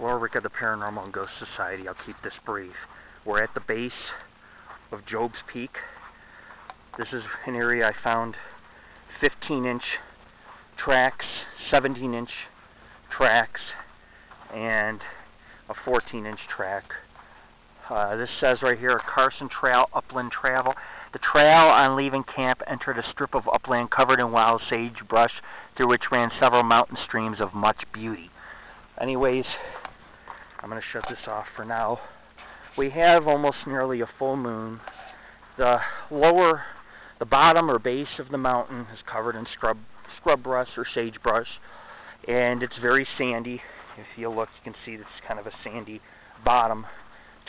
Laura Rick of the Paranormal and Ghost Society. I'll keep this brief. We're at the base of Job's Peak. This is an area I found 15-inch tracks, 17-inch tracks, and a 14-inch track. This says right here, Carson Upland Trail. The trail on leaving camp entered a strip of upland covered in wild sagebrush through which ran several mountain streams of much beauty. Anyways, I'm going to shut this off for now. We have almost nearly a full moon. The bottom or base of the mountain is covered in scrub brush or sagebrush, and it's very sandy. If you look, you can see it's kind of a sandy bottom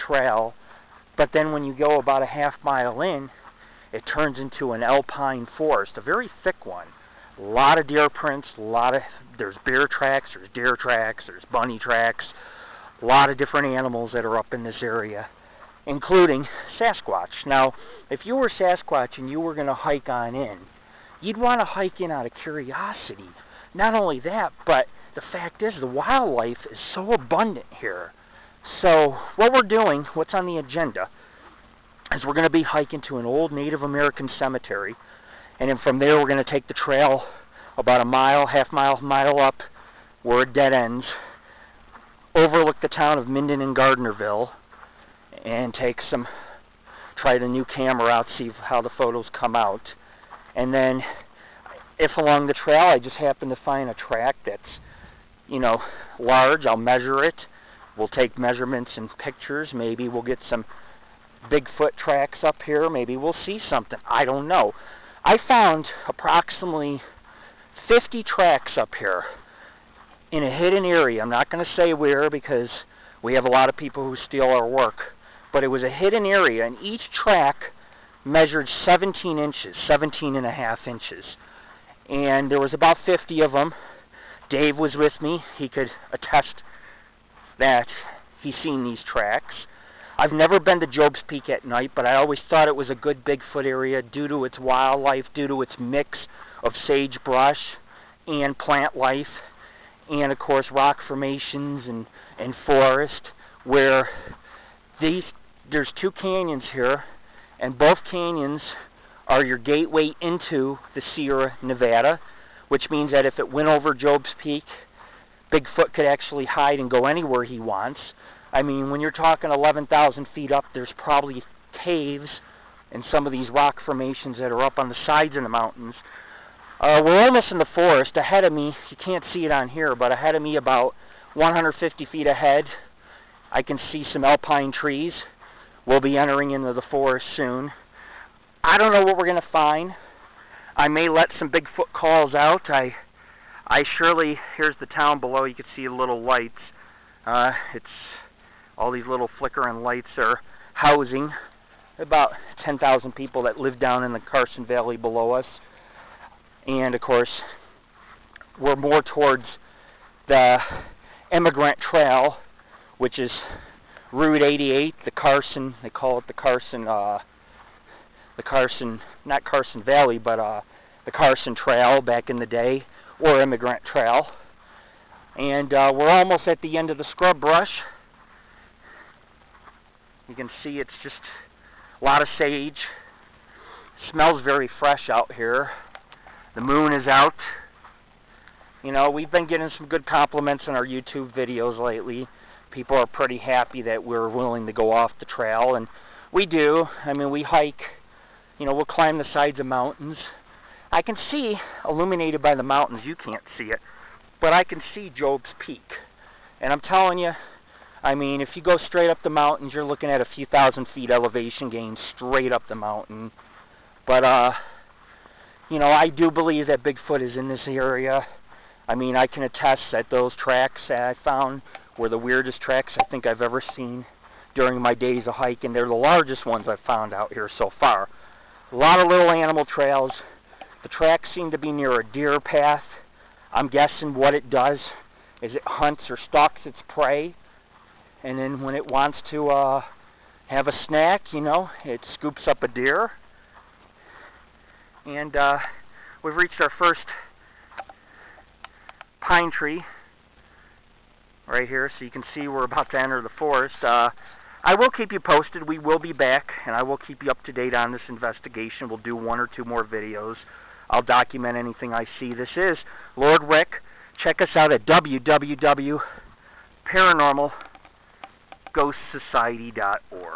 trail. But then when you go about a half mile in, it turns into an alpine forest, a very thick one. A lot of deer prints, there's bear tracks, there's deer tracks, there's bunny tracks, a lot of different animals that are up in this area, including Sasquatch. Now, if you were Sasquatch and you were going to hike on in, you'd want to hike in out of curiosity. Not only that, but the fact is the wildlife is so abundant here. So what we're doing, what's on the agenda, is we're going to be hiking to an old Native American cemetery, and then from there we're going to take the trail about a mile, mile up, where it dead ends, overlook the town of Minden and Gardnerville, and try the new camera out, see how the photos come out. And then, if along the trail I just happen to find a track that's, large, I'll measure it. We'll take measurements and pictures. Maybe we'll get some Bigfoot tracks up here. Maybe we'll see something. I don't know. I found approximately 50 tracks up here in a hidden area. I'm not going to say where because we have a lot of people who steal our work. But it was a hidden area, and each track measured 17 inches, 17 and a half inches. And there was about 50 of them. Dave was with me. He could attest that he's seen these tracks. I've never been to Job's Peak at night, but I always thought it was a good Bigfoot area due to its wildlife, due to its mix of sagebrush and plant life, and of course rock formations and forest, where there's two canyons here, and both canyons are your gateway into the Sierra Nevada, which means that if it went over Job's Peak, Bigfoot could actually hide and go anywhere he wants. I mean, when you're talking 11,000 feet up, there's probably caves and some of these rock formations that are up on the sides of the mountains. We're almost in the forest. Ahead of me, you can't see it on here, but ahead of me about 150 feet ahead, I can see some alpine trees. We'll be entering into the forest soon. I don't know what we're going to find. I may let some Bigfoot calls out. Here's the town below. You can see the little lights. It's all these little flickering lights are housing about 10,000 people that live down in the Carson Valley below us. And of course, we're more towards the Immigrant Trail, which is Route 88, the Carson, they call it the Carson, not Carson Valley, but the Carson Trail back in the day, or Immigrant Trail. And we're almost at the end of the scrub brush. You can see it's just a lot of sage. It smells very fresh out here. The moon is out. We've been getting some good compliments on our YouTube videos lately. People are pretty happy that we're willing to go off the trail, and we do. I mean, we hike, we'll climb the sides of mountains. I can see, illuminated by the mountains, you can't see it, but I can see Job's Peak. And I'm telling you, I mean, if you go straight up the mountains, you're looking at a few thousand feet elevation gain straight up the mountain. But, I do believe that Bigfoot is in this area. I mean, I can attest that those tracks that I found were the weirdest tracks I think I've ever seen during my days of hiking. They're the largest ones I've found out here so far. A lot of little animal trails. The tracks seem to be near a deer path. I'm guessing what it does is it hunts or stalks its prey, and then when it wants to have a snack, it scoops up a deer. And we've reached our first pine tree. right here, so you can see we're about to enter the forest. I will keep you posted. We will be back, and I will keep you up to date on this investigation. We'll do 1 or 2 more videos. I'll document anything I see. This is Lord Rick. Check us out at www.paranormalghostsociety.org.